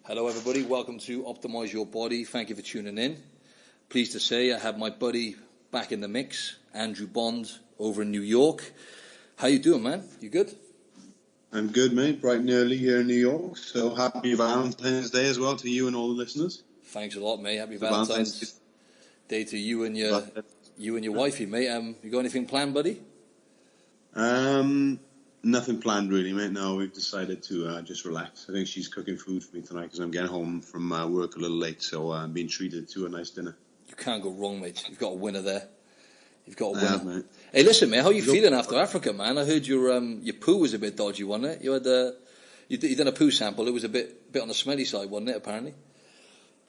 Hello everybody, welcome to Optimize Your Body. Thank you for tuning in. Pleased to say I have my buddy back in the mix, Andrew Bond, over in New York. How you doing, man? You good? I'm good, mate. Bright and early here in New York. So happy Valentine's Day as well to you and all the listeners. Thanks a lot, mate. Happy Valentine's Day to you and your wifey, mate. You got anything planned, buddy? Nothing planned really, mate. No, we've decided to just relax. I think she's cooking food for me tonight because I'm getting home from work a little late, so I'm being treated to a nice dinner. You can't go wrong, mate. You've got a winner there. You've got a winner. Yeah, mate. Hey, listen, mate. How are you feeling after Africa, man? I heard your poo was a bit dodgy, wasn't it? You had you done a poo sample. It was a bit on the smelly side, wasn't it? Apparently.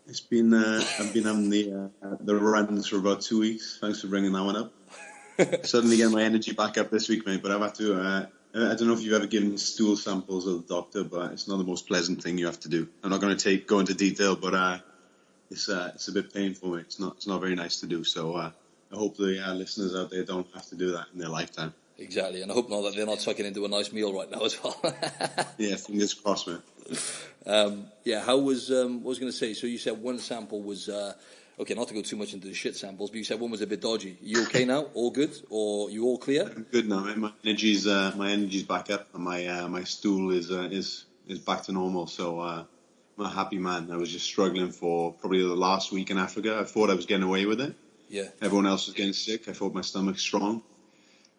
It's been I've been having the runs for about 2 weeks. Thanks for bringing that one up. Suddenly getting my energy back up this week, mate. But I've had to. I don't know if you've ever given stool samples to the doctor, but it's not the most pleasant thing you have to do. I'm not going to go into detail, but it's a bit painful, mate. It's not very nice to do. So I hope the listeners out there don't have to do that in their lifetime. Exactly, and I hope not that they're not tucking into a nice meal right now as well. Yeah, fingers crossed, mate. How was I was going to say? So you said one sample was okay. Not to go too much into the shit samples, but you said one was a bit dodgy. You okay now? All good? Or you all clear? I'm good now, mate. My energy's back up, and my stool is back to normal. So I'm a happy man. I was just struggling for probably the last week in Africa. I thought I was getting away with it. Yeah. Everyone else was getting sick. I thought my stomach's strong.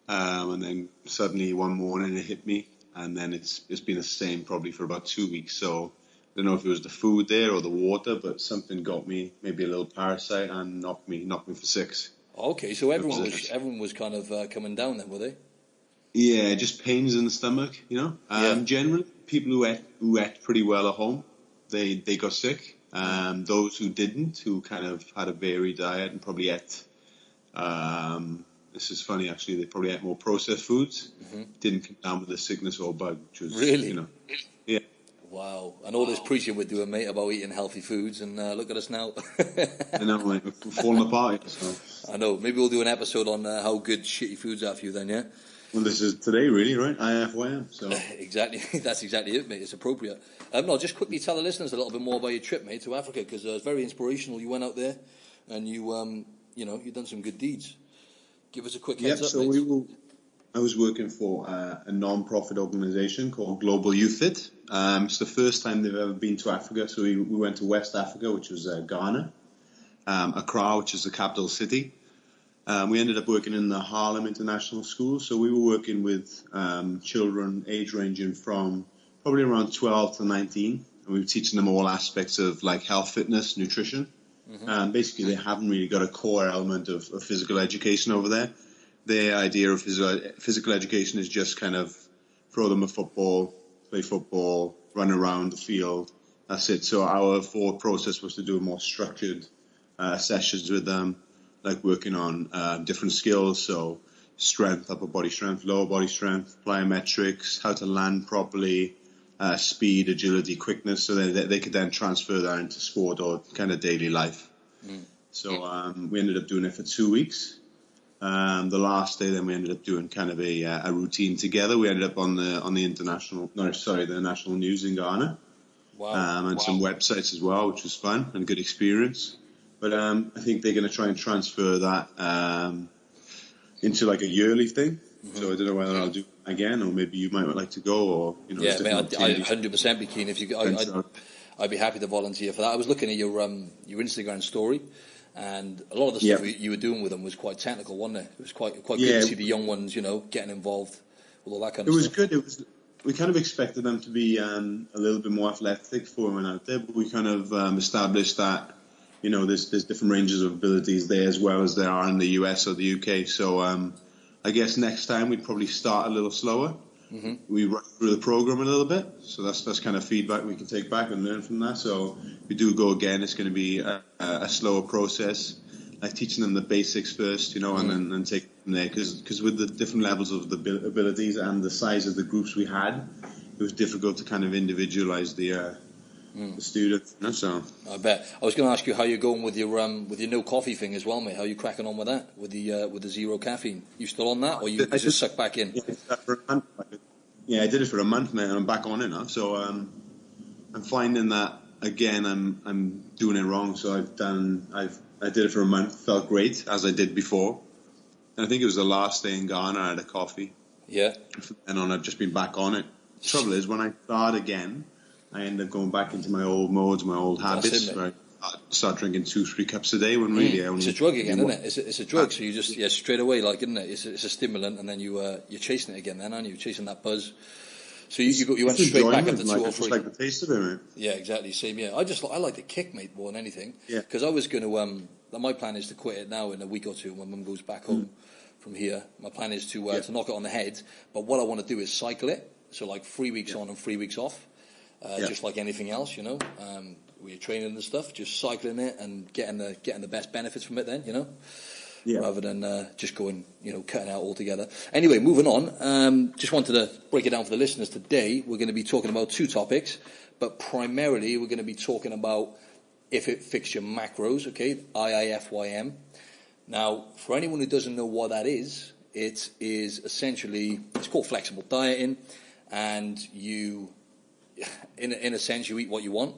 And then suddenly one morning it hit me, and then it's been the same probably for about 2 weeks. So I don't know if it was the food there or the water, but something got me, maybe a little parasite, and knocked me for 6. Okay, so everyone was kind of coming down then, were they? Yeah, just pains in the stomach, you know. Generally, people who ate pretty well at home, they got sick. Those who didn't, who kind of had a varied diet and probably ate. This is funny, actually. They probably ate more processed foods. Mm-hmm. Didn't come down with a sickness or a bug, which was, really, you know, yeah. Wow. And all this preaching we're doing, mate, about eating healthy foods, and look at us now. I know, mate. We're falling apart. So. I know. Maybe we'll do an episode on how good shitty foods are for you then, yeah? Well, this is today, really, right? IIFYM. So. Exactly. That's exactly it, mate. It's appropriate. No, just quickly tell the listeners a little bit more about your trip, mate, to Africa, because it's very inspirational. You went out there, and you've done some good deeds. Give us a quick heads up, so mate. I was working for a non-profit organisation called Global Youth Fit. It's the first time they've ever been to Africa. So we went to West Africa, which was Ghana, Accra, which is the capital city. We ended up working in the Harlem International School. So we were working with children age ranging from probably around 12 to 19. And we were teaching them all aspects of like health, fitness, nutrition. Mm-hmm. Basically, they haven't really got a core element of physical education over there. Their idea of physical education is just kind of throw them a football, play football, run around the field. That's it. So our thought process was to do more structured sessions with them, like working on different skills. So strength, upper body strength, lower body strength, plyometrics, how to land properly, speed, agility, quickness, so they could then transfer that into sport or kind of daily life. So we ended up doing it for 2 weeks. The last day, then we ended up doing kind of a routine together. We ended up on the national news in Ghana. Wow. And some websites as well, which was fun and a good experience. But I think they're going to try and transfer that into like a yearly thing. Mm-hmm. So I don't know whether I'll do it again, or maybe you might like to go, or yeah, mate, I'd 100% be keen if you. I'd be happy to volunteer for that. I was looking at your Instagram story, and a lot of the stuff you were doing with them was quite technical, wasn't it? It was quite good to see the young ones, getting involved with all that kind of stuff. It was good. We kind of expected them to be a little bit more athletic for when out there, but we kind of established that there's different ranges of abilities there as well as there are in the US or the UK. So I guess next time we'd probably start a little slower. Mm-hmm. We run through the program a little bit, so that's kind of feedback we can take back and learn from that. So if we do go again, it's going to be a slower process, like teaching them the basics first, and then take from there. Because with the different levels of the abilities and the size of the groups we had, it was difficult to kind of individualize the students. So I bet. I was going to ask you how you're going with your no coffee thing as well, mate. How are you cracking on with that? With the zero caffeine? You still on that, or you just suck back in? Yeah, I did it for a month, man, and I'm back on it now. So I'm finding that again, I'm doing it wrong. So I did it for a month, felt great as I did before, and I think it was the last day in Ghana I had a coffee. Yeah. And I've just been back on it. The trouble is, when I start again, I end up going back into my old modes, my old habits. Where I start drinking 2-3 cups a day when really I only... It's a drug again, isn't it? It's a drug. So you just, straight away, like, isn't it? It's a stimulant, and then you're chasing it again then, aren't you? You're chasing that buzz. So you went straight back up to 2 or 3. I just like the taste of it, mate. Yeah, exactly. Same, yeah. I like the kick, mate, more than anything. Yeah. Because I was going to... my plan is to quit it now in a week or two when Mum goes back home. From here, my plan is to knock it on the head. But what I want to do is cycle it. So like 3 weeks on and 3 weeks off, just like anything else, you know. We're training and stuff, just cycling it and getting the best benefits from it. Then, you know, rather than just going, cutting out altogether. Anyway, moving on. Just wanted to break it down for the listeners today. We're going to be talking about 2 topics, but primarily we're going to be talking about if it fits your macros. Okay, IIFYM. Now, for anyone who doesn't know what that is, it is essentially, it's called flexible dieting, and you, in a sense, you eat what you want,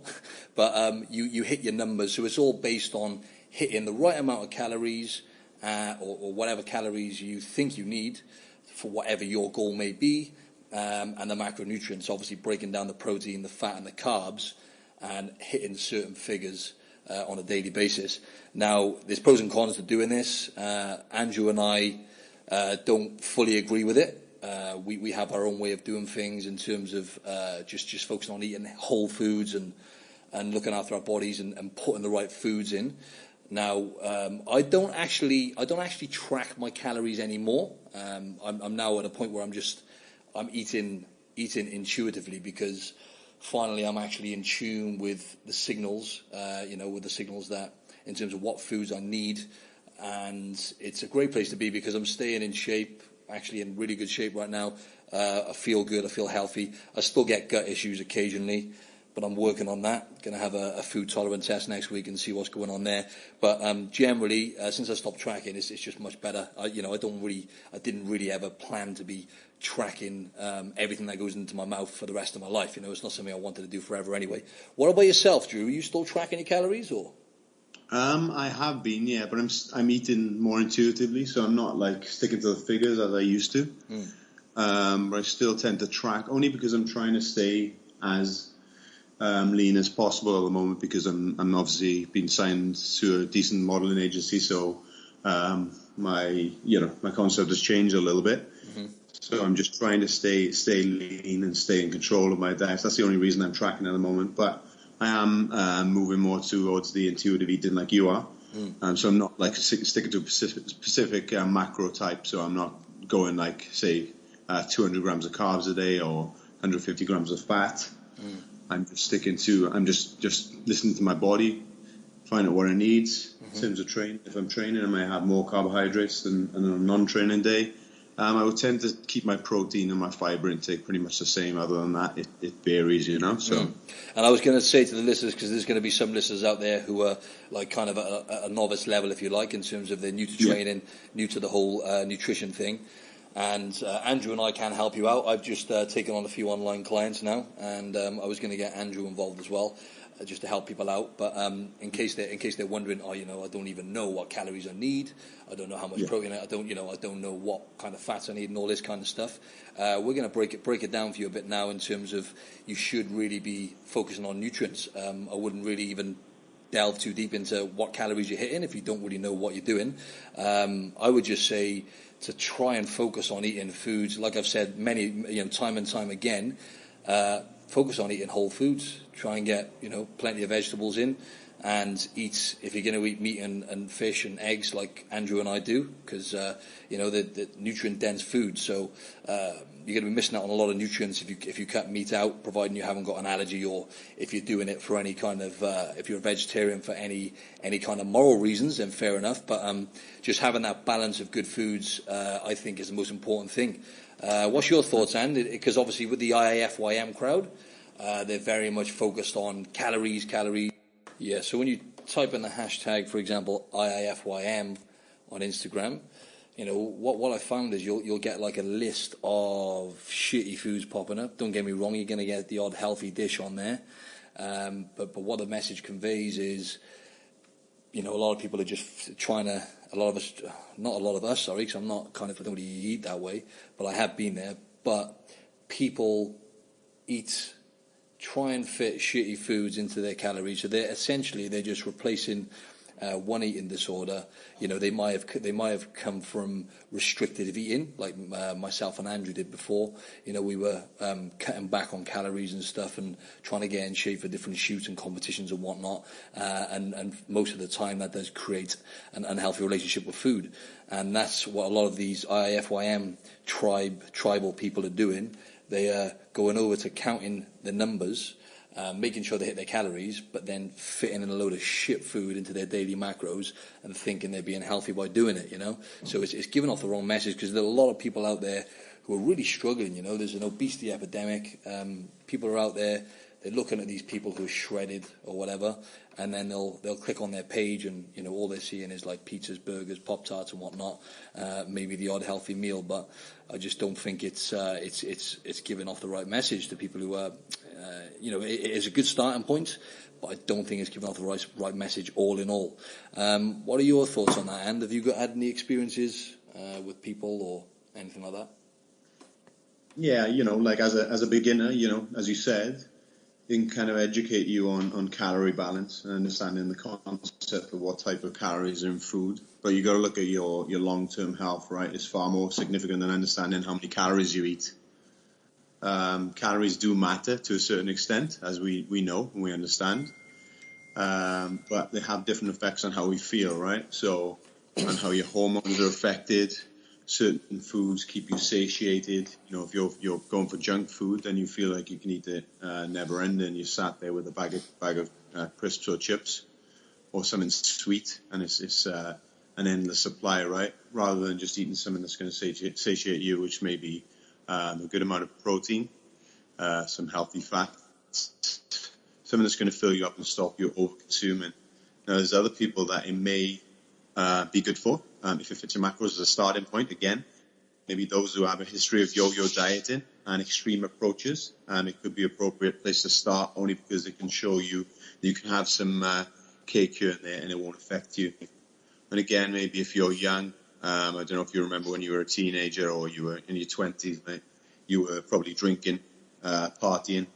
but you hit your numbers. So it's all based on hitting the right amount of calories or whatever calories you think you need for whatever your goal may be, and the macronutrients, obviously breaking down the protein, the fat, and the carbs, and hitting certain figures on a daily basis. Now, there's pros and cons to doing this. Andrew and I don't fully agree with it. We have our own way of doing things in terms of just focusing on eating whole foods and looking after our bodies and putting the right foods in. Now, I don't actually track my calories anymore. I'm now at a point where I'm eating intuitively, because finally I'm actually in tune with the signals, with the signals that in terms of what foods I need. And it's a great place to be because I'm staying in shape, actually in really good shape right now. I feel good, I feel healthy. I still get gut issues occasionally, but I'm working on that. Going to have a food tolerance test next week and see what's going on there. But generally, since I stopped tracking, it's just much better. I didn't really ever plan to be tracking everything that goes into my mouth for the rest of my life. It's not something I wanted to do forever anyway. What about yourself, Drew? Are you still tracking your calories, or? I have been, yeah, but I'm eating more intuitively, so I'm not like sticking to the figures as I used to. But I still tend to track only because I'm trying to stay as lean as possible at the moment, because I'm obviously been signed to a decent modeling agency, so my concept has changed a little bit. So I'm just trying to stay lean and stay in control of my diet. That's the only reason I'm tracking at the moment. But I am moving more towards the intuitive eating like you are. So I'm not like sticking to a specific macro type. So I'm not going like, say, 200 grams of carbs a day or 150 grams of fat. I'm just sticking to, I'm just listening to my body, find out what it needs in terms of training. If I'm training, I might have more carbohydrates than on a non-training day. I would tend to keep my protein and my fiber intake pretty much the same. Other than that, it varies, So. And I was going to say to the listeners, because there's going to be some listeners out there who are like kind of at a novice level, if you like, in terms of they're new to training, new to the whole nutrition thing. And Andrew and I can help you out. I've just taken on a few online clients now, and I was going to get Andrew involved as well, just to help people out. But in case they're wondering, I don't even know what calories I need. I don't know how much protein I don't know what kind of fats I need and all this kind of stuff. We're going to break it down for you a bit now in terms of you should really be focusing on nutrients. I wouldn't really even delve too deep into what calories you're hitting if you don't really know what you're doing. I would just say to try and focus on eating foods, like I've said time and time again. Focus on eating whole foods. Try and get plenty of vegetables in, and eat, if you're going to eat meat and fish and eggs like Andrew and I do, because the nutrient dense food. So you're going to be missing out on a lot of nutrients if you cut meat out, providing you haven't got an allergy, or if you're doing it for any kind of if you're a vegetarian for any kind of moral reasons, then fair enough. But just having that balance of good foods, I think, is the most important thing. What's your thoughts, Andy? Because obviously with the IIFYM crowd, they're very much focused on calories. Yeah, so when you type in the hashtag, for example, IIFYM on Instagram, what I found is you'll get like a list of shitty foods popping up. Don't get me wrong, you're going to get the odd healthy dish on there. But what the message conveys is, a lot of people are just trying to, because I'm not kind of, I don't really eat that way, but I have been there. But people try and fit shitty foods into their calories. So they're just replacing one eating disorder. They might have come from restrictive eating, like myself and Andrew did before. We were cutting back on calories and stuff, and trying to get in shape for different shoots and competitions and whatnot. And most of the time, that does create an unhealthy relationship with food, and that's what a lot of these IIFYM tribal people are doing. They are going over to counting the numbers, making sure they hit their calories, but then fitting in a load of shit food into their daily macros and thinking they're being healthy by doing it, So it's giving off the wrong message, because there are a lot of people out there who are really struggling, There's an obesity epidemic. People are out there, they're looking at these people who are shredded or whatever, and then they'll click on their page and, all they're seeing is like pizzas, burgers, Pop-Tarts and whatnot, maybe the odd healthy meal, but I just don't think it's giving off the right message to people who are, it is a good starting point, but I don't think it's giving off the right message all in all. What are your thoughts on that? And have you had any experiences with people or anything like that? Yeah, like as a beginner, as you said, it can kind of educate you on calorie balance and understanding the concept of what type of calories are in food. But you got to look at your long-term health, right? It's far more significant than understanding how many calories you eat. Calories do matter to a certain extent, as we know and we understand. But they have different effects on how we feel, right? So, on how your hormones are affected. Certain foods keep you satiated. If you're going for junk food, then you feel like you can eat it never ending. You sat there with a bag of crisps or chips, or something sweet, and it's an endless supply, right? Rather than just eating something that's going to satiate you, which may be a good amount of protein, some healthy fats, something that's going to fill you up and stop you over-consuming. Now, there's other people that it may be good for. If it fits your macros as a starting point, again, maybe those who have a history of yo-yo dieting and extreme approaches, it could be an appropriate place to start, only because it can show you that you can have some cake here and there and it won't affect you. And again, maybe if you're young, I don't know if you remember when you were a teenager or you were in your 20s, right? You were probably drinking, partying,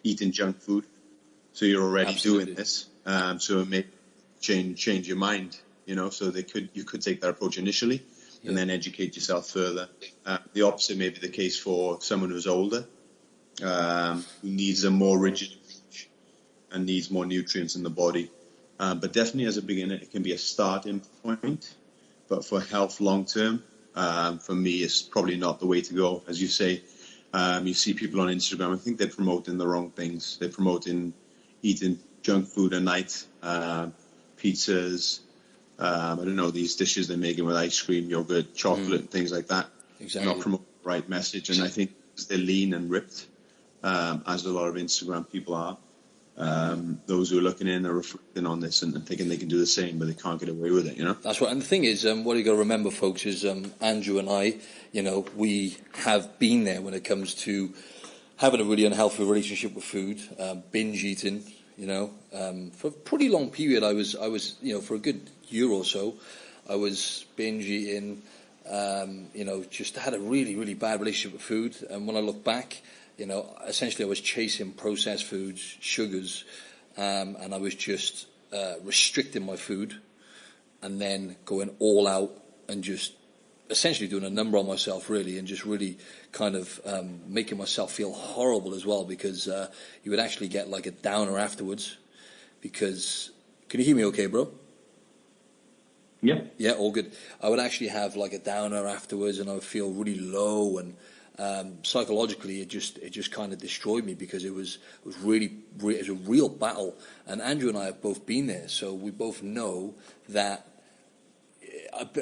eating junk food. So you're already doing this. So it may change your mind. So you could take that approach initially and then educate yourself further. The opposite may be the case for someone who's older, who needs a more rigid approach and needs more nutrients in the body. But definitely as a beginner, it can be a starting point. But for health long term, for me, it's probably not the way to go. As you say, you see people on Instagram, I think they're promoting the wrong things. They're promoting eating junk food at night, pizzas, I don't know, these dishes they're making with ice cream, yogurt, chocolate, things like that. Exactly. Not promote the right message. And I think they're lean and ripped, as a lot of Instagram people are. Those who are looking in are reflecting on this and thinking they can do the same, but they can't get away with it, That's right. And the thing is, what you got to remember, folks, is Andrew and I, we have been there when it comes to having a really unhealthy relationship with food, binge eating, for a pretty long period. I was, for a good year or so, I was binge eating, just had a really, really bad relationship with food. And when I look back, essentially I was chasing processed foods, sugars, and I was just restricting my food and then going all out and just essentially doing a number on myself, really, and just really kind of making myself feel horrible as well, because you would actually get like a downer afterwards. Because, can you hear me okay, bro? Yeah. Yeah, all good. I would actually have like a downer afterwards, and I would feel really low, and psychologically it just kind of destroyed me, because it was a real battle. And Andrew and I have both been there, so we both know that.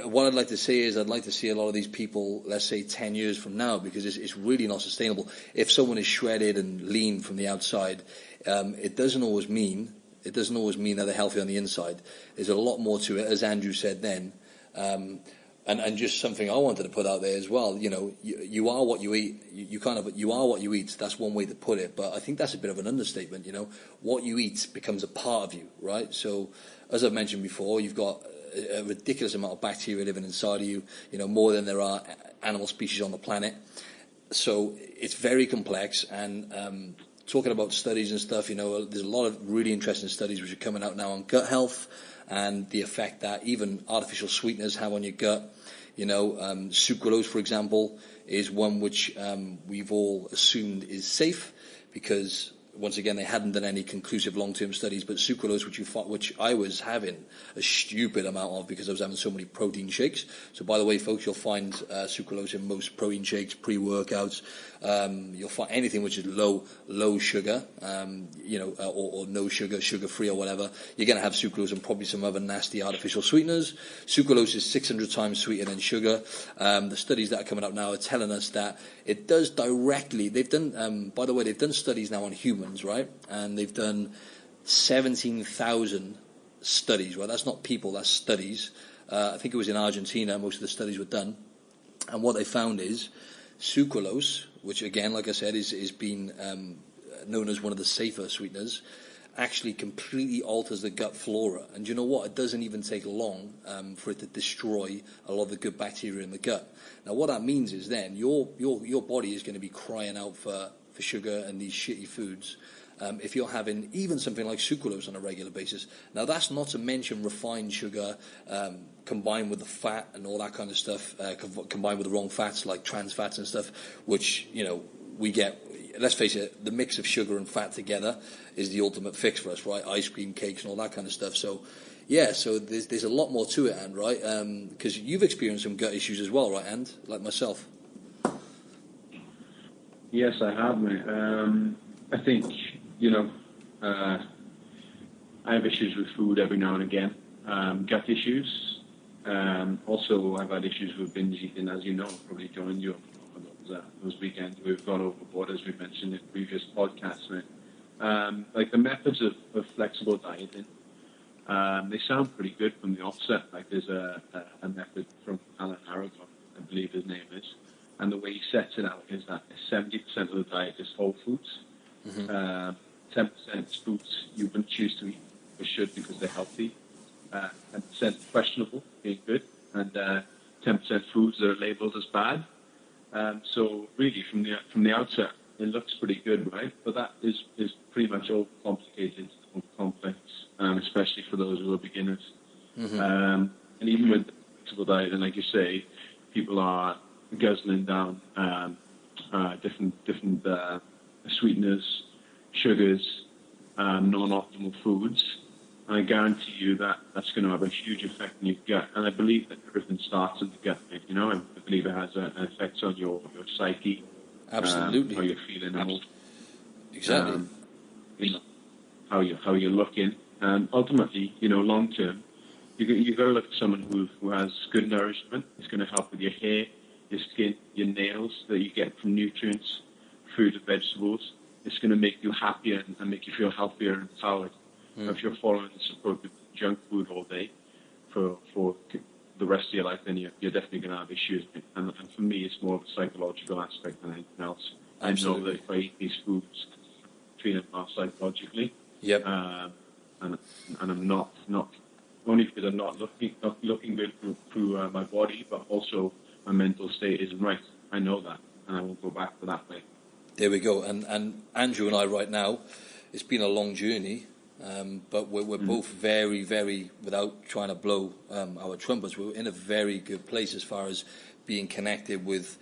What I'd like to say is I'd like to see a lot of these people, let's say 10 years from now, because it's really not sustainable. If someone is shredded and lean from the outside, it doesn't always mean that they're healthy on the inside. There's a lot more to it, as Andrew said then. And just something I wanted to put out there as well, you are what you eat. You are what you eat. That's one way to put it. But I think that's a bit of an understatement, What you eat becomes a part of you, right? So, as I've mentioned before, you've got a ridiculous amount of bacteria living inside of you, more than there are animal species on the planet. So it's very complex. And talking about studies and stuff, there's a lot of really interesting studies which are coming out now on gut health and the effect that even artificial sweeteners have on your gut. Sucralose, for example, is one which we've all assumed is safe because, once again, they hadn't done any conclusive long-term studies. But sucralose, which I was having a stupid amount of because I was having so many protein shakes. So, by the way, folks, you'll find sucralose in most protein shakes, pre-workouts. You'll find anything which is low sugar, or no sugar, sugar-free or whatever. You're going to have sucralose and probably some other nasty artificial sweeteners. Sucralose is 600 times sweeter than sugar. The studies that are coming up now are telling us that it does directly. They've done, by the way, they've done studies now on humans, right? And they've done 17,000 studies, right? That's not people, that's studies. I think it was in Argentina, most of the studies were done. And what they found is sucralose, which again, like I said, is being known as one of the safer sweeteners, actually completely alters the gut flora. And you know what? It doesn't even take long for it to destroy a lot of the good bacteria in the gut. Now, what that means is then your body is going to be crying out for sugar and these shitty foods. If you're having even something like sucralose on a regular basis. Now, that's not to mention refined sugar combined with the fat and all that kind of stuff, combined with the wrong fats like trans fats and stuff, which, we get. Let's face it, the mix of sugar and fat together is the ultimate fix for us, right? Ice cream, cakes, and all that kind of stuff. So, yeah, so there's a lot more to it, And, right? Because you've experienced some gut issues as well, right, And? Like myself. Yes, I have, mate. I think, I have issues with food every now and again. Gut issues. Also, I've had issues with binge eating, as you know, probably joined you on those weekends we've gone overboard, as we mentioned in previous podcasts, mate. Like the methods of flexible dieting, they sound pretty good from the offset. Like there's a method from Alan Aragon, I believe his name is, and the way he sets it out is that 70% of the diet is whole foods, 10% is foods you wouldn't choose to eat but should because they're healthy, 10% questionable, being good, and 10% foods that are labeled as bad. So really, from the outset, it looks pretty good, right? But that is pretty much overcomplicated, complex, especially for those who are beginners. And even with the flexible diet, and like you say, people are guzzling down different sweeteners, sugars, non-optimal foods. I guarantee you that that's going to have a huge effect on your gut. And I believe that everything starts in the gut, I believe it has an effect on your psyche. Absolutely. How you're feeling. Exactly. How you're looking. And ultimately, long term, you've got to look at someone who has good nourishment. It's going to help with your hair, your skin, your nails that you get from nutrients, fruit and vegetables. It's going to make you happier and make you feel healthier and empowered. If you're following this approach with junk food all day for the rest of your life, then you're definitely going to have issues. And for me, it's more of a psychological aspect than anything else. Absolutely. I know that if I eat these foods, I'm feeling more psychologically. Yep. And I'm not only because I'm not looking good through my body, but also my mental state isn't right. I know that, and I won't go back to that way. There we go. And Andrew and I right now, it's been a long journey. But we're both very, very, without trying to blow our trumpets, we're in a very good place as far as being connected with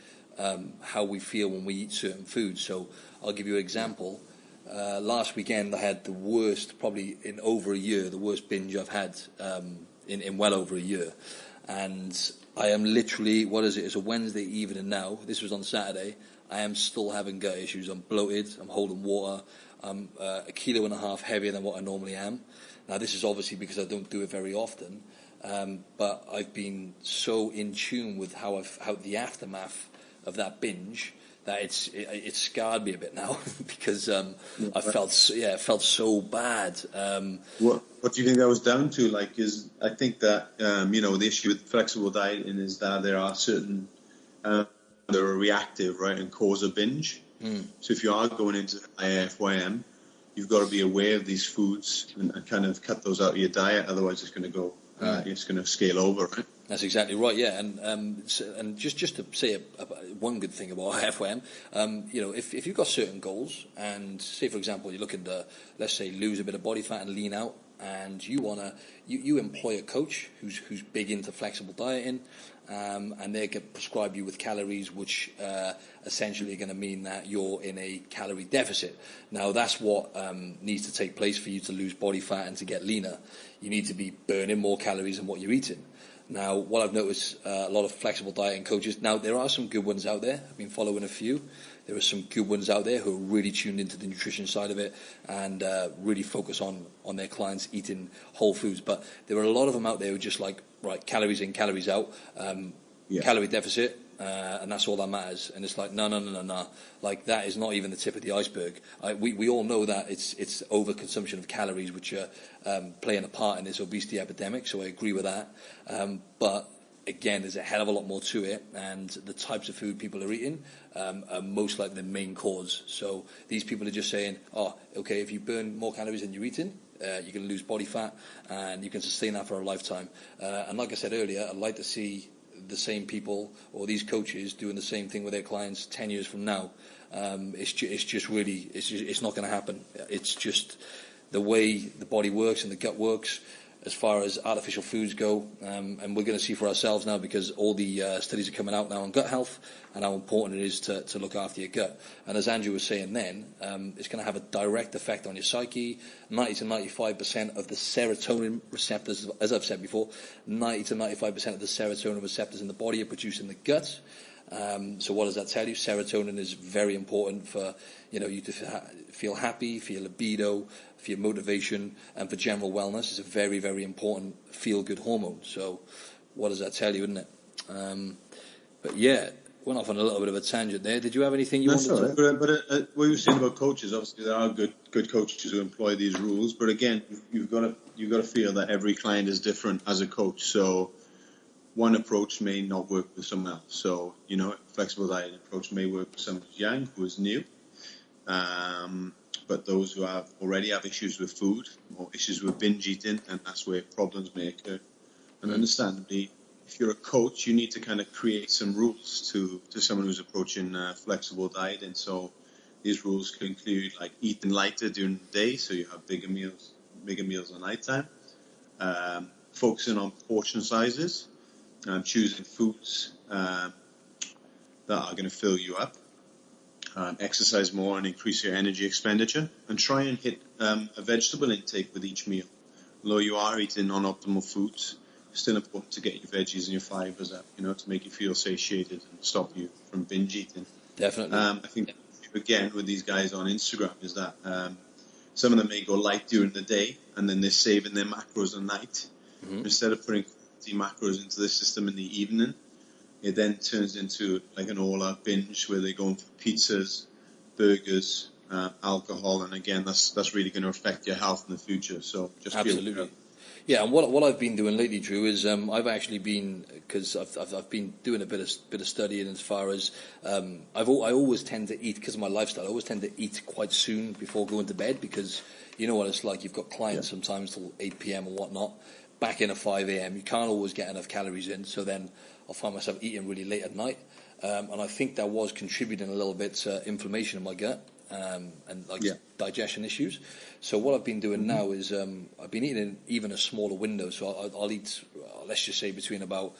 how we feel when we eat certain foods. So I'll give you an example. Last weekend I had the worst, probably in over a year, the worst binge I've had in well over a year. And I am literally, it's a Wednesday evening now, this was on Saturday, I am still having gut issues. I'm bloated, I'm holding water, I'm 1.5 kilos heavier than what I normally am. Now, this is obviously because I don't do it very often, but I've been so in tune with how the aftermath of that binge that it scarred me a bit now because I felt so bad. What do you think that was down to? Like, I think that the issue with flexible dieting is that there are certain that are reactive, right, and cause a binge. So if you are going into IIFYM, you've got to be aware of these foods and kind of cut those out of your diet. Otherwise, it's going to go, it's going to scale over, right? That's exactly right, yeah. And just to say one good thing about IIFYM, if you've got certain goals, and say for example you're looking to, let's say, lose a bit of body fat and lean out, and you employ a coach who's big into flexible dieting, and they can prescribe you with calories, which essentially are going to mean that you're in a calorie deficit. Now that's what needs to take place for you to lose body fat and to get leaner. You need to be burning more calories than what you're eating. Now, what I've noticed, a lot of flexible dieting coaches, now there are some good ones out there. I've been following a few. There are some good ones out there who are really tuned into the nutrition side of it and really focus on their clients eating whole foods. But there are a lot of them out there who are just like, right, calories in, calories out, calorie deficit, and that's all that matters. And it's like, no. Like, that is not even the tip of the iceberg. We all know that it's overconsumption of calories which are playing a part in this obesity epidemic, so I agree with that. But again, there's a hell of a lot more to it, and the types of food people are eating are most likely the main cause. So these people are just saying, okay, if you burn more calories than you're eating, you're going to lose body fat, and you can sustain that for a lifetime. And like I said earlier, I'd like to see the same people or these coaches doing the same thing with their clients 10 years from now. It's not going to happen. It's just the way the body works and the gut works as far as artificial foods go, and we're going to see for ourselves now, because all the studies are coming out now on gut health and how important it is to look after your gut. And as Andrew was saying then, it's going to have a direct effect on your psyche. 90 to 95% of the serotonin receptors, as I've said before, 90 to 95% of the serotonin receptors in the body are produced in the gut. So what does that tell you? Serotonin is very important for you to feel happy, for your libido, for your motivation, and for general wellness. It's a very, very important feel-good hormone. So what does that tell you, isn't it? But yeah, went off on a little bit of a tangent there. Did you have anything you wanted to? But what you were saying about coaches, obviously there are good coaches who employ these rules. But again, you've got to feel that every client is different as a coach. So one approach may not work with someone else. So, flexible diet approach may work with someone who's young, who is new. But those who already have issues with food or issues with binge eating, and that's where problems may occur. And understandably, if you're a coach, you need to kind of create some rules to someone who's approaching flexible dieting. So these rules could include like eating lighter during the day, so you have bigger meals at nighttime. Focusing on portion sizes. Choosing foods that are going to fill you up, exercise more and increase your energy expenditure, and try and hit a vegetable intake with each meal. Although you are eating non-optimal foods, it's still important to get your veggies and your fibers up, to make you feel satiated and stop you from binge eating. Definitely. I think, again, with these guys on Instagram is that some of them may go light during the day, and then they're saving their macros at night. Instead of putting macros into the system in the evening, it then turns into like an all-out binge where they're going for pizzas, burgers, alcohol, and again, that's really going to affect your health in the future. So just absolutely. Yeah, and what I've been doing lately, Drew, is I've actually been, because I've been doing a bit of studying as far as I always tend to eat, because of my lifestyle. I always tend to eat quite soon before going to bed, because you know what it's like. You've got clients sometimes till 8 p.m. and whatnot. Back in at 5 a.m. You can't always get enough calories in, so then I'll find myself eating really late at night, and I think that was contributing a little bit to inflammation in my gut and digestion issues. So what I've been doing now is I've been eating in even a smaller window. So I'll eat, let's just say between about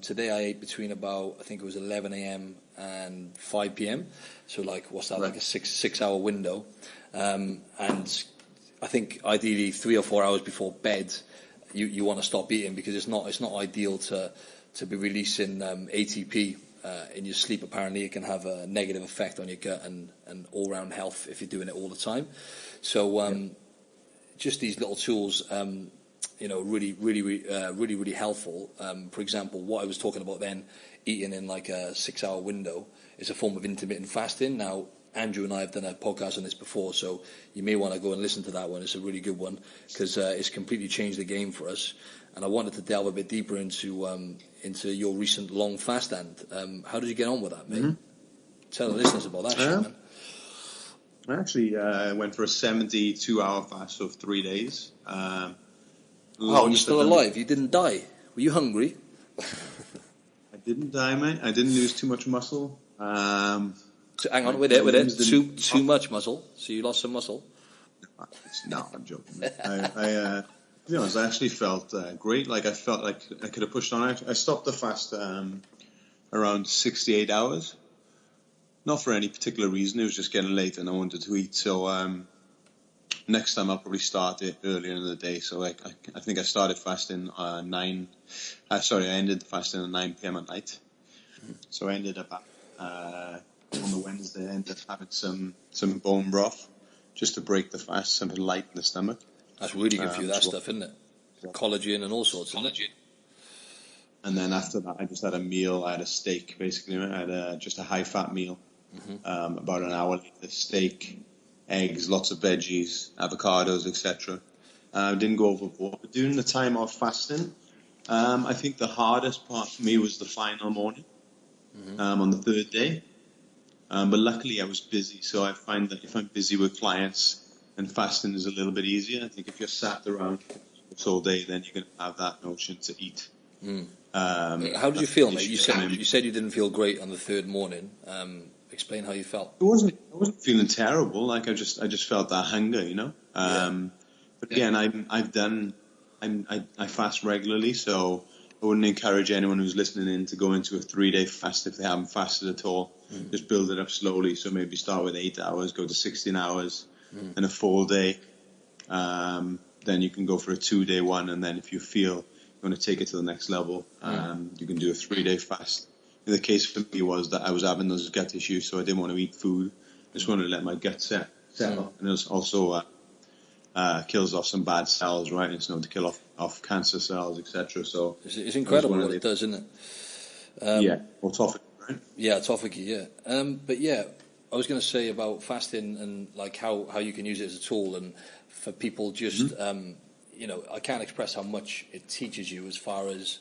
today I ate between about, I think it was 11 a.m. and 5 p.m. So like, what's that, like a six hour window, and I think ideally 3 or 4 hours before bed you want to stop eating, because it's not ideal to be releasing ATP in your sleep. Apparently it can have a negative effect on your gut and all-round health if you're doing it all the time. So just these little tools, really helpful. For example, what I was talking about then, eating in like a 6-hour window, is a form of intermittent fasting. Now, Andrew and I have done a podcast on this before, so you may want to go and listen to that one. It's a really good one because it's completely changed the game for us. And I wanted to delve a bit deeper into your recent long fast. And how did you get on with that, mate? Mm-hmm. Tell the listeners about that shit, man. I actually went for a 72-hour fast of 3 days. Oh, you're still alive? You didn't die? Were you hungry? I didn't die, mate. I didn't lose too much muscle. So hang on, with it. Too much muscle. So you lost some muscle? No, I'm joking. I to be honest, I actually felt great. Like I felt like I could have pushed on. I stopped the fast around 68 hours. Not for any particular reason. It was just getting late and I wanted to eat. So next time I'll probably start it earlier in the day. So I think I started fasting I ended fasting at 9 p.m. at night. So I ended up on the Wednesday, I ended up having some bone broth just to break the fast, something light in the stomach. That's really good for you, that stuff, isn't it? Collagen and all sorts, isn't it? And then after that, I just had a meal. I had a steak, basically. I had just a high-fat meal. Mm-hmm. About an hour later, steak, eggs, lots of veggies, avocados, etc. Didn't go overboard. But during the time of fasting, I think the hardest part for me was the final morning, on the third day. But luckily I was busy, so I find that if I'm busy with clients, and fasting is a little bit easier. I think if you're sat around all day, then you're going to have that notion to eat. How did you feel, mate? You said you didn't feel great on the third morning. Explain how you felt. I wasn't feeling terrible. Like I just felt that hunger, you know. But again, I fast regularly, so I wouldn't encourage anyone who's listening in to go into a 3-day fast if they haven't fasted at all. Just build it up slowly. So maybe start with 8 hours, go to 16 hours, and a full day. Then you can go for a 2-day one, and then if you feel you want to take it to the next level, you can do a 3-day fast. In the case for me was that I was having those gut issues, so I didn't want to eat food. I just wanted to let my gut settle, and it also kills off some bad cells, right? It's known to kill off cancer cells, etc. So it's incredible what it does, isn't it? Autophagy, right? Yeah, autophagy, yeah. But yeah, I was going to say about fasting and like how you can use it as a tool, and for people just I can't express how much it teaches you as far as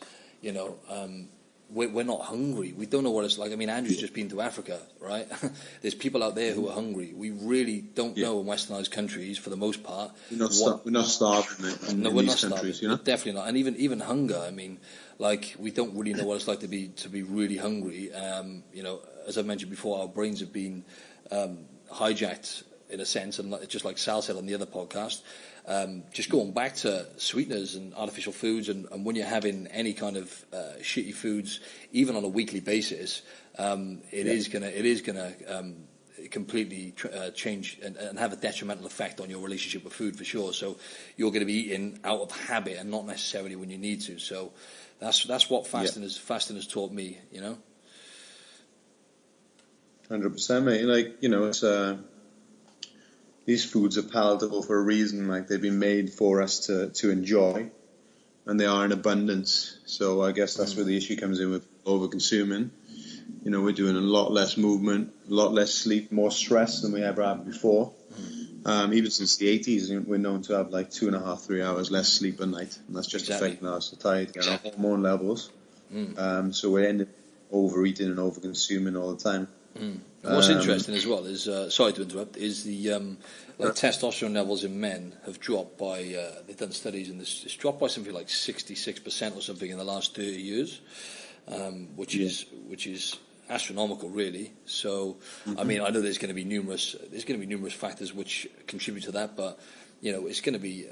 we're not hungry. We don't know what it's like. I mean, Andrew's just been to Africa, right? There's people out there who are hungry. We really don't know in westernized countries, for the most part. We're not starving in these countries, you know? Definitely not. And even hunger. I mean, like, we don't really know what it's like to be really hungry. As I mentioned before, our brains have been hijacked in a sense, and just like Sal said on the other podcast. Just going back to sweeteners and artificial foods, and when you're having any kind of shitty foods, even on a weekly basis, it is gonna completely change and have a detrimental effect on your relationship with food, for sure. So you're going to be eating out of habit and not necessarily when you need to. So that's what fasting has taught me. 100%, mate. Like, it's these foods are palatable for a reason. Like, they've been made for us to enjoy, and they are in abundance. So I guess that's where the issue comes in with over-consuming. We're doing a lot less movement, a lot less sleep, more stress than we ever have before. Even since the 80s, we're known to have like 2.5, 3 hours less sleep a night, and that's just affecting our satiety and our hormone levels. So we end up overeating and over-consuming all the time. What's interesting as well is, sorry to interrupt, is the testosterone levels in men have dropped by, they've done studies, and it's dropped by something like 66% or something in the last 30 years, which is astronomical, really. So, I mean, I know there's going to be numerous factors which contribute to that, but it's going to be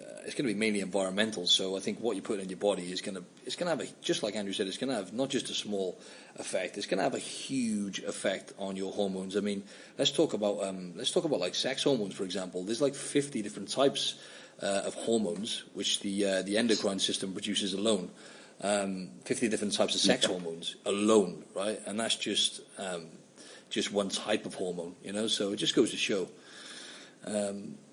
mainly environmental. So I think what you put in your body is going to have just like Andrew said, it's going to have not just a small effect, it's going to have a huge effect on your hormones. I mean, let's talk about like sex hormones, for example. There's like 50 different types of hormones which the endocrine system produces alone. 50 different types of sex hormones alone, right? And that's just one type of hormone, so it just goes to show.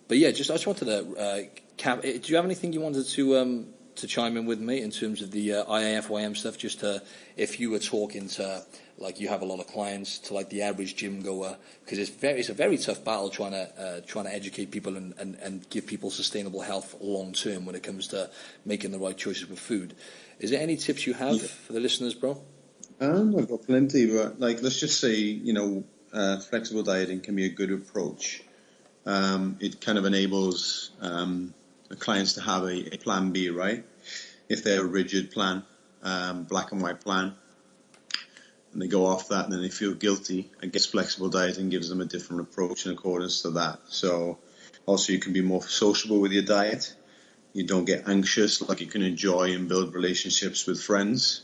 But yeah, I just wanted to do you have anything you wanted to to chime in with me in terms of the IIFYM stuff? Just if you were talking to, like, you have a lot of clients, to like the average gym goer, because it's a very tough battle trying to educate people and give people sustainable health long term when it comes to making the right choices with food. Is there any tips you have for the listeners, bro? I've got plenty, but like, let's just say, flexible dieting can be a good approach. It kind of enables the clients to have a plan B, right? If they're a rigid plan, black and white plan, and they go off that and then they feel guilty, I guess flexible dieting gives them a different approach in accordance to that. So also you can be more sociable with your diet. You don't get anxious, like you can enjoy and build relationships with friends.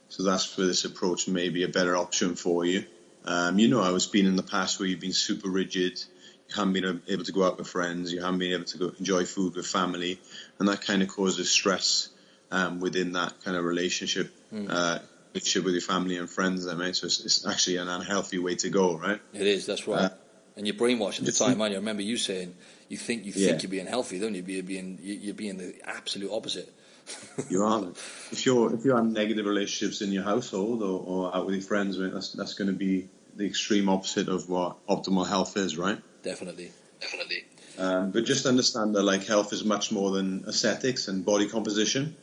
So that's where this approach may be a better option for you. I was been in the past where you've been super rigid, you haven't been able to go out with friends, you haven't been able to go enjoy food with family, and that kind of causes stress within that kind of relationship with your family and friends, right? So it's actually an unhealthy way to go, right? It is, that's right. And you're brainwashed at the time, man. I remember you saying you think you're being healthy, don't you? You're being the absolute opposite. You are. If you have negative relationships in your household or out with your friends, right, that's going to be the extreme opposite of what optimal health is, right? Definitely. But just understand that like health is much more than aesthetics and body composition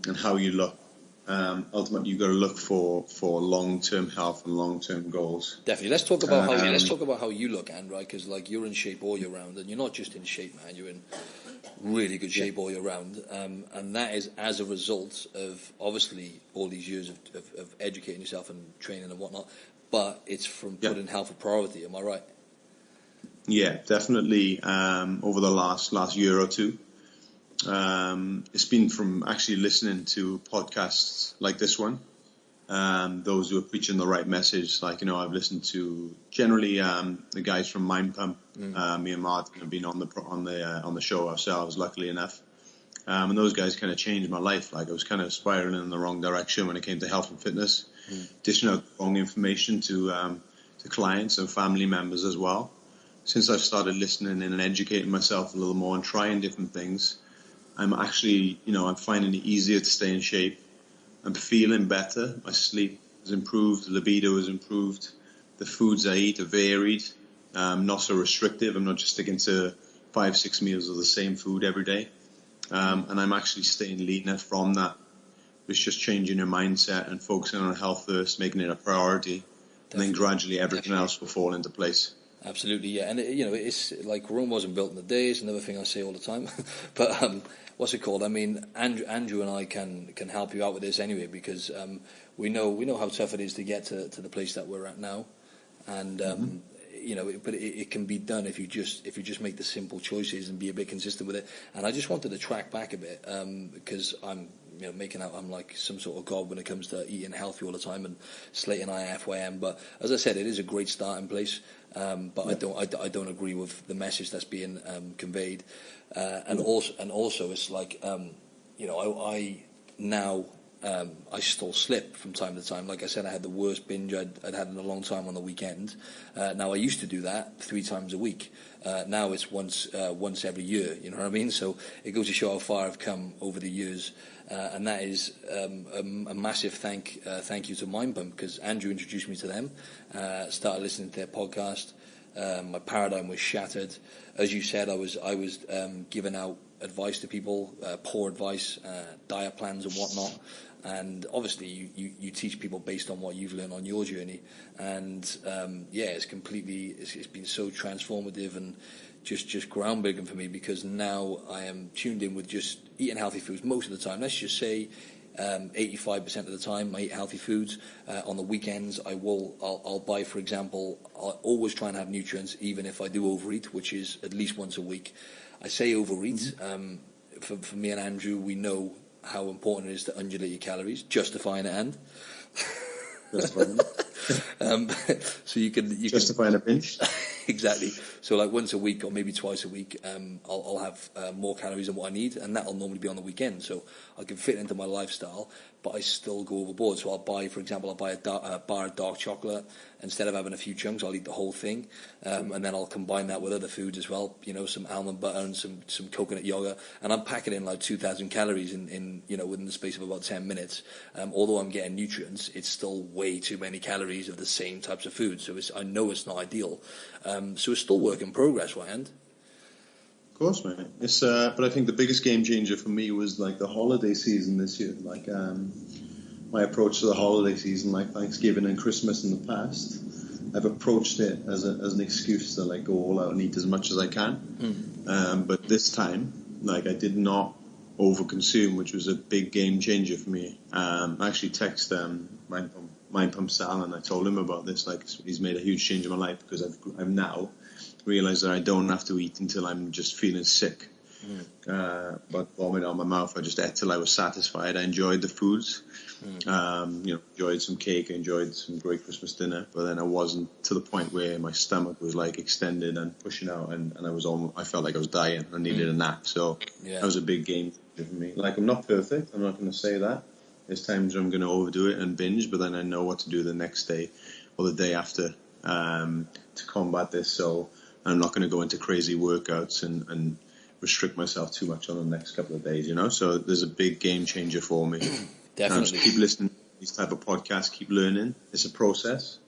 and how you look. Ultimately, you've got to look for long-term health and long-term goals. Definitely. Let's talk about how you look, Anne, right? Because like you're in shape all year round, and you're not just in shape, man. You're in really good shape all year round, and that is as a result of obviously all these years of educating yourself and training and whatnot. But it's from putting health a priority. Am I right? Yeah, definitely. Over the last year or two. It's been from actually listening to podcasts like this one, those who are preaching the right message. Like, I've listened to generally the guys from Mind Pump. Me and Martin have been on the show ourselves, luckily enough. And those guys kind of changed my life. Like, I was kind of spiraling in the wrong direction when it came to health and fitness, dishing out wrong information to clients and family members as well. Since I've started listening in and educating myself a little more and trying different things, I'm actually, I'm finding it easier to stay in shape. I'm feeling better. My sleep has improved. Libido has improved. The foods I eat are varied, not so restrictive. I'm not just sticking to 5-6 meals of the same food every day. And I'm actually staying leaner from that. It's just changing your mindset and focusing on health first, making it a priority. Definitely. And then gradually everything else will fall into place. Absolutely, yeah. And, it's like Rome wasn't built in a day. It's another thing I say all the time. But what's it called? I mean, Andrew and I can help you out with this anyway, because we know how tough it is to get to the place that we're at now. And, but it can be done if you just make the simple choices and be a bit consistent with it. And I just wanted to track back a bit because I'm making out I'm like some sort of god when it comes to eating healthy all the time and slating IIFYM. But as I said, it is a great starting place. But I don't agree with the message that's being conveyed, and also it's like I still slip from time to time. Like I said, I had the worst binge I'd had in a long time on the weekend. Now I used to do that 3 times a week. Now it's once every year. You know what I mean? So it goes to show how far I've come over the years. And that is a massive thank you to Mind Pump, because Andrew introduced me to them. Started listening to their podcast. My paradigm was shattered. As you said, I was giving out advice to people, poor advice, diet plans and whatnot. And obviously, you teach people based on what you've learned on your journey. And it's been so transformative and just groundbreaking for me, because now I am tuned in with just eating healthy foods most of the time. Let's just say 85% of the time I eat healthy foods. On the weekends I'll buy, for example, I'll always try and have nutrients, even if I do overeat, which is at least once a week. I say overeat. For me and Andrew, we know how important it is to undulate your calories, justifying it, and justifying so you can justifying a binge. Exactly. So like once a week or maybe twice a week, I'll have more calories than what I need, and that'll normally be on the weekend. So I can fit into my lifestyle, but I still go overboard. So I'll buy, for example, a bar of dark chocolate. Instead of having a few chunks, I'll eat the whole thing, and then I'll combine that with other foods as well. You know, some almond butter and some coconut yogurt, and I'm packing in like 2,000 calories in within the space of about 10 minutes. Although I'm getting nutrients, it's still way too many calories of the same types of food. So I know it's not ideal. So it's still work in progress, right? Of course, mate. It's but I think the biggest game changer for me was like the holiday season this year. Like my approach to the holiday season, like Thanksgiving and Christmas in the past, I've approached it as an excuse to like go all out and eat as much as I can. But this time, like I did not overconsume, which was a big game changer for me. I actually texted Mind Pump Sal, and I told him about this. Like he's made a huge change in my life because I've now realised that I don't have to eat until I'm just feeling sick. But vomit out my mouth. I just ate till I was satisfied. I enjoyed the foods. Enjoyed some cake, enjoyed some great Christmas dinner, but then I wasn't to the point where my stomach was like extended and pushing out, and I felt like I was dying. I needed a nap, so that was a big game changer for me. Like I'm not perfect. I'm not going to say that. There's times where I'm going to overdo it and binge, but then I know what to do the next day or the day after to combat this. So I'm not going to go into crazy workouts and restrict myself too much on the next couple of days, So there's a big game changer for me. Definitely. Just keep listening to these type of podcasts, keep learning. It's a process.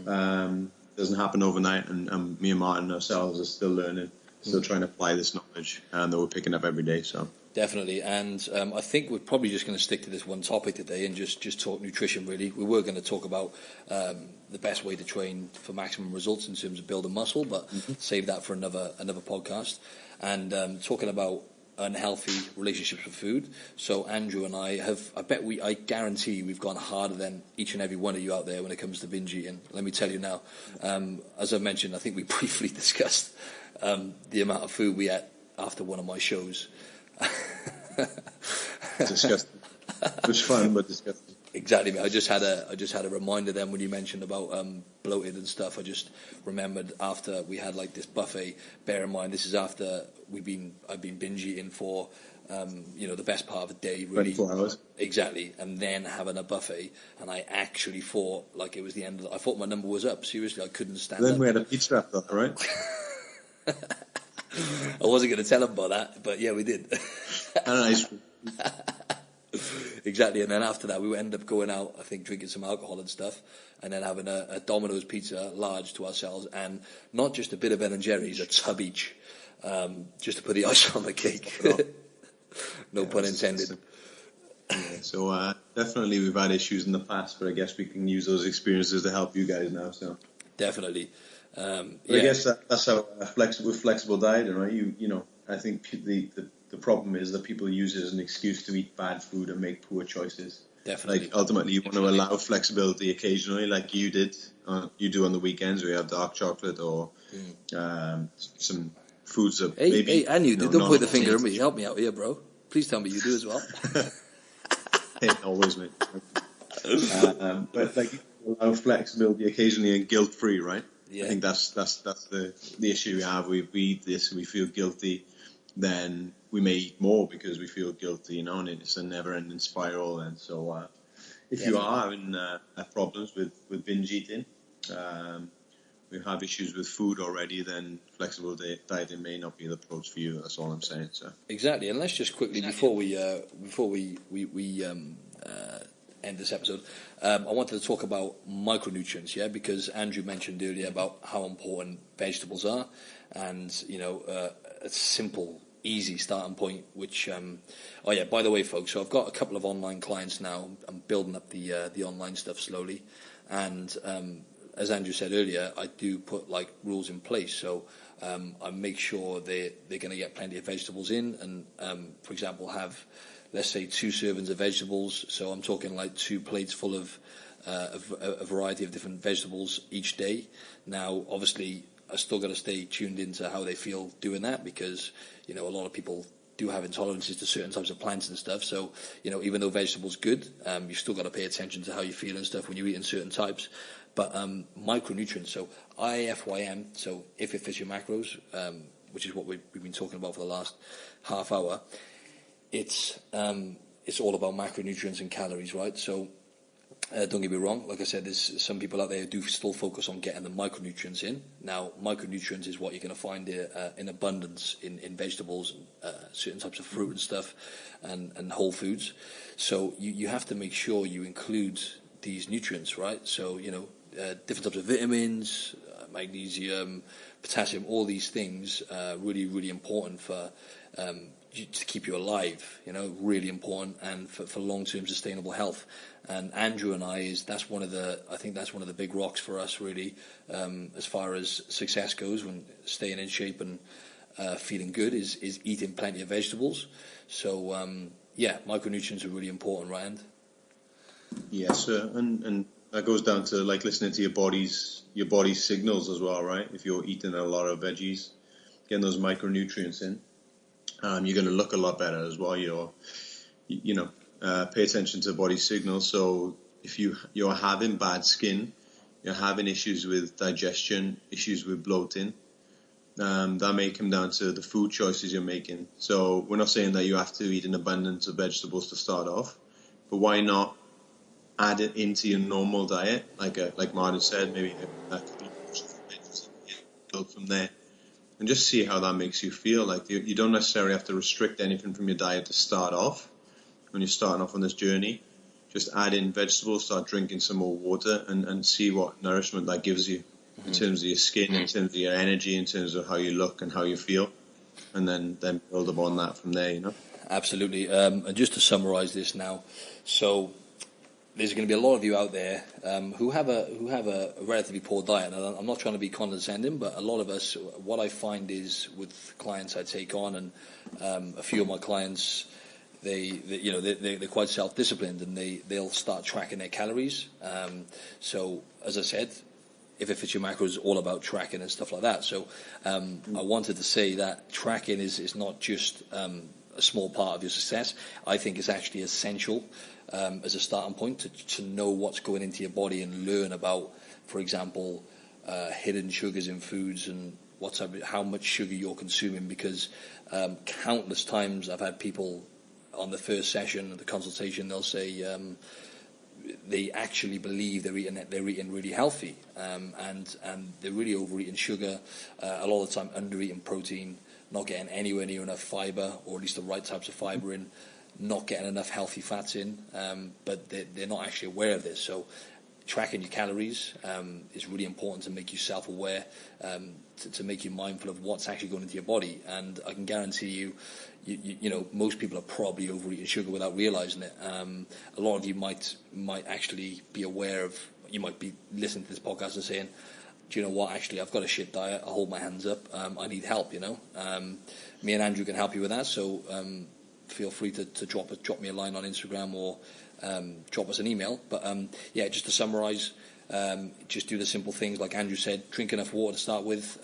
Doesn't happen overnight, and me and Martin ourselves are still learning, still trying to apply this knowledge that we're picking up every day. So definitely, and I think we're probably just going to stick to this one topic today and just talk nutrition. Really, we were going to talk about the best way to train for maximum results in terms of building muscle, but save that for another podcast. And talking about unhealthy relationships with food. So Andrew and I I guarantee we've gone harder than each and every one of you out there when it comes to binge eating. Let me tell you now, as I mentioned, I think we briefly discussed the amount of food we ate after one of my shows. Disgusting. It was fun, but disgusting. Exactly, mate. I just had a reminder then when you mentioned about bloated and stuff. I just remembered after we had like this buffet. Bear in mind, this is after I've been binge eating for the best part of a day, really. 24 hours. Exactly, and then having a buffet, and I actually thought like it was the end. I thought my number was up. Seriously, I couldn't stand. Then we had a pizza after that, right? I wasn't going to tell him about that, but yeah, we did. And an ice cream. Exactly, and then after that we ended up going out, I think drinking some alcohol and stuff, and then having a Domino's pizza large to ourselves, and not just a bit of Ben and Jerry's, a tub each, just to put the ice on the cake. No pun intended. So definitely we've had issues in the past, but I guess we can use those experiences to help you guys now. So definitely. I guess that's how flexible dieting, right? I think the problem is that people use it as an excuse to eat bad food and make poor choices. Definitely. Like ultimately, you want to allow flexibility occasionally, like you do on the weekends. We have dark chocolate or some foods that maybe. Hey, and you don't point the finger at me. Help me out here, bro. Please tell me you do as well. Hey, always, mate. But like allow flexibility occasionally and guilt free, right? Yeah. I think that's the issue we have. We eat this, we feel guilty, then we may eat more because we feel guilty, and it's a never-ending spiral. And so, if you are having problems with binge eating, we have issues with food already, then flexible dieting may not be the approach for you. That's all I'm saying. So exactly, and let's just quickly before we end this episode, I wanted to talk about micronutrients, because Andrew mentioned earlier about how important vegetables are, and a simple, easy starting point. Which, by the way, folks, so I've got a couple of online clients now. I'm building up the online stuff slowly, and as Andrew said earlier, I do put like rules in place. So I make sure they're going to get plenty of vegetables in, and for example, have, let's say, 2 servings of vegetables. So I'm talking like 2 plates full of a variety of different vegetables each day. Now, obviously, I still got to stay tuned into how they feel doing that, because a lot of people do have intolerances to certain types of plants and stuff. So even though vegetables good, you still got to pay attention to how you feel and stuff when you're eating certain types. But micronutrients, so IIFYM, so if it fits your macros, which is what we've been talking about for the last half hour, it's all about macronutrients and calories, right? So don't get me wrong, like I said, there's some people out there who do still focus on getting the micronutrients in. Now, micronutrients is what you're going to find in abundance in vegetables, and certain types of fruit and stuff, and whole foods. So you have to make sure you include these nutrients, right? So, different types of vitamins, magnesium, potassium, all these things really, really important for to keep you alive, really important, and for long-term sustainable health. And Andrew and I that's one of the big rocks for us, really, as far as success goes when staying in shape and feeling good is eating plenty of vegetables. So micronutrients are really important, right? Yes, and that goes down to like listening to your body's signals as well, right? If you're eating a lot of veggies, getting those micronutrients in, you're going to look a lot better as well. Pay attention to body signals. So if you're having bad skin, you're having issues with digestion, issues with bloating, that may come down to the food choices you're making. So we're not saying that you have to eat an abundance of vegetables to start off, but why not add it into your normal diet? Like Martin said, maybe a couple of portions of veggies and build from there. And just see how that makes you feel. Like you don't necessarily have to restrict anything from your diet to start off. When you're starting off on this journey, just add in vegetables, start drinking some more water, and see what nourishment that gives you in terms of your skin, in terms of your energy, in terms of how you look and how you feel, and then build upon that from there. Absolutely. And just to summarize this now, so there's going to be a lot of you out there who have a relatively poor diet. And I'm not trying to be condescending, but a lot of us, what I find is with clients I take on, and a few of my clients, they're quite self-disciplined, and they'll start tracking their calories. So as I said, if it fits your macros, it's all about tracking and stuff like that. So I wanted to say that tracking is not just a small part of your success. I think it's actually essential as a starting point to know what's going into your body and learn about, for example, hidden sugars in foods and how much sugar you're consuming. Because countless times I've had people on the first session of the consultation, they'll say they actually believe they're eating really healthy, and they're really overeating sugar, a lot of the time under-eating protein, not getting anywhere near enough fibre, or at least the right types of fibre in, not getting enough healthy fats in, but they're not actually aware of this. So tracking your calories is really important to make you self-aware, to make you mindful of what's actually going into your body. And I can guarantee you, most people are probably overeating sugar without realizing it. A lot of you might actually be aware of, you might be listening to this podcast and saying, do you know what, actually I've got a shit diet, I'll hold my hands up, I need help. Me and Andrew can help you with that, so feel free to drop me a line on Instagram, or drop us an email. But just to summarize, just do the simple things like Andrew said. Drink enough water to start with,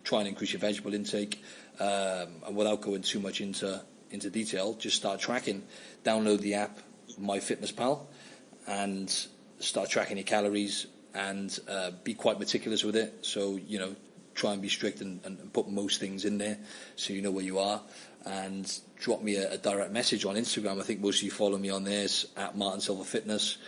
try and increase your vegetable intake, and without going too much into detail, just start tracking. Download the app MyFitnessPal and start tracking your calories, and be quite meticulous with it. So try and be strict and put most things in there so you know where you are. And drop me a direct message on Instagram. I think most of you follow me on there. It's at Martin Silva Fitness.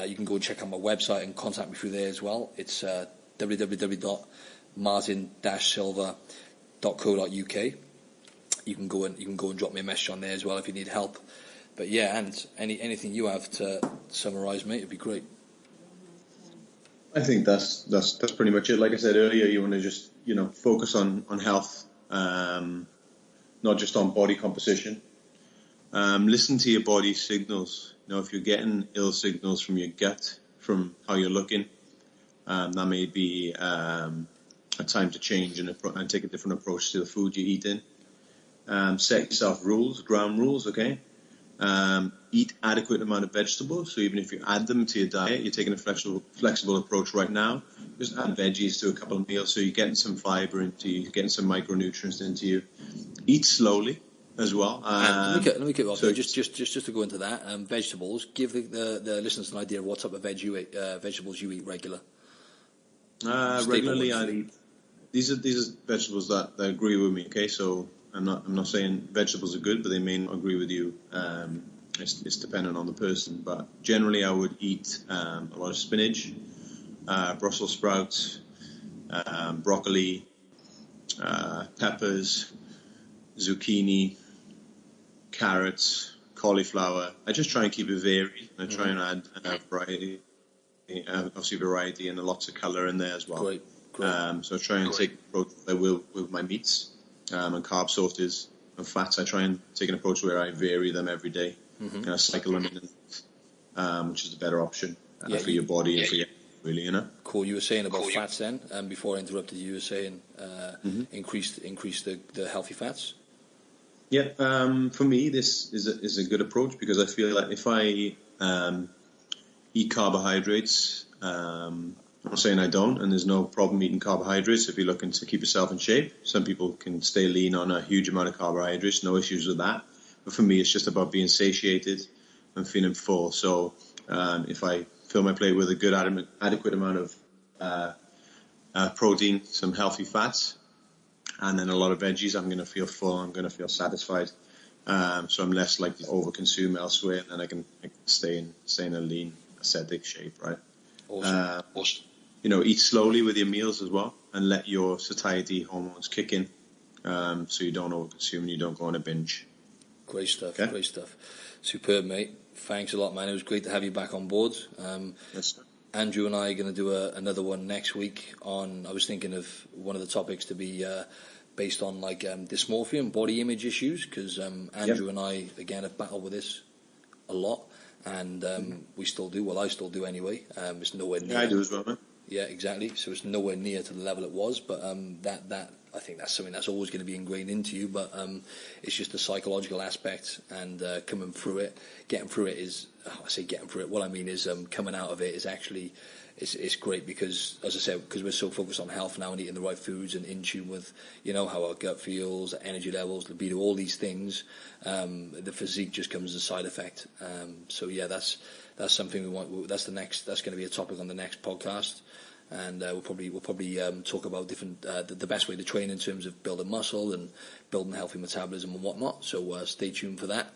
You can go and check out my website and contact me through there as well. It's www.martin-silva.co.uk. You can go and drop me a message on there as well if you need help. But and anything you have to summarise, mate, it'd be great. I think that's pretty much it. Like I said earlier, you want to just focus on health, not just on body composition. Listen to your body signals. If you're getting ill signals from your gut, from how you're looking, that may be a time to change and take a different approach to the food you're eating. Set yourself ground rules, okay? Eat adequate amount of vegetables. So even if you add them to your diet, you're taking a flexible approach right now. Just add veggies to a couple of meals, so you're getting some fiber into you, getting some micronutrients into you. Eat slowly as well. Let me cut you off. So just to go into that, vegetables. Give the listeners an idea of what type of vegetables you eat regular. Regularly, I eat. These are vegetables that agree with me. Okay, so I'm not saying vegetables are good, but they may not agree with you. It's dependent on the person, but generally I would eat a lot of spinach, Brussels sprouts, broccoli, peppers, zucchini, carrots, cauliflower. I just try and keep it varied. I try and add variety, obviously variety and lots of colour in there as well. Great. So I try and take an approach I will with my meats and carb sources and fats. I try and take an approach where I vary them every day. And I cycle them in, which is a better option for your body and for you, really, you know. Cool. You were saying about fats then, before I interrupted you were saying increase the healthy fats. Yeah, for me, this is a good approach because I feel like if I eat carbohydrates, I'm not saying I don't, and there's no problem eating carbohydrates if you're looking to keep yourself in shape. Some people can stay lean on a huge amount of carbohydrates, no issues with that. But for me, it's just about being satiated and feeling full. So if I fill my plate with a good adequate amount of protein, some healthy fats, and then a lot of veggies, I'm going to feel full. I'm going to feel satisfied. So I'm less likely to overconsume elsewhere, and then I can stay in a lean, ascetic shape, right? Awesome. Eat slowly with your meals as well, and let your satiety hormones kick in, so you don't overconsume and you don't go on a binge. Great stuff. Okay? Great stuff. Superb, mate. Thanks a lot, man. It was great to have you back on board. Yes, sir. Andrew and I are going to do another one next week I was thinking of one of the topics to be based on like dysmorphia and body image issues, because Andrew and I, again, have battled with this a lot, and we still do. Well, I still do anyway. It's nowhere near. Yeah, I do as well, man. Yeah, exactly. So it's nowhere near to the level it was, but that I think that's something that's always going to be ingrained into you. But it's just the psychological aspect, and coming through it, getting through it is. I say getting through it. What I mean is coming out of it is actually it's great because, as I said, because we're so focused on health now and eating the right foods and in tune with how our gut feels, energy levels, libido, all these things. The physique just comes as a side effect. So yeah, that's something we want. That's going to be a topic on the next podcast. And we'll probably talk about different the best way to train in terms of building muscle and building healthy metabolism and whatnot. So stay tuned for that.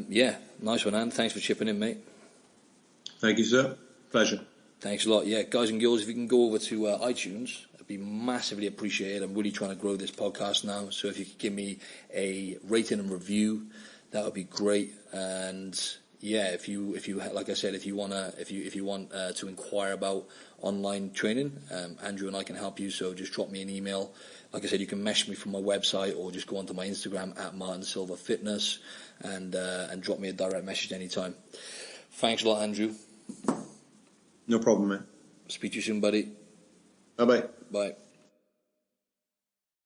Yeah, nice one, Anne. Thanks for chipping in, mate. Thank you, sir. Pleasure. Thanks a lot. Yeah, guys and girls, if you can go over to iTunes, it'd be massively appreciated. I'm really trying to grow this podcast now, so if you could give me a rating and review, that would be great. And yeah, if you like I said, if you want to inquire about online training, Andrew and I can help you. So just drop me an email. Like I said, you can message me from my website or just go onto my Instagram at Martin Silva Fitness and drop me a direct message anytime. Thanks a lot, Andrew. No problem, man. Speak to you soon, buddy. Bye-bye. Bye.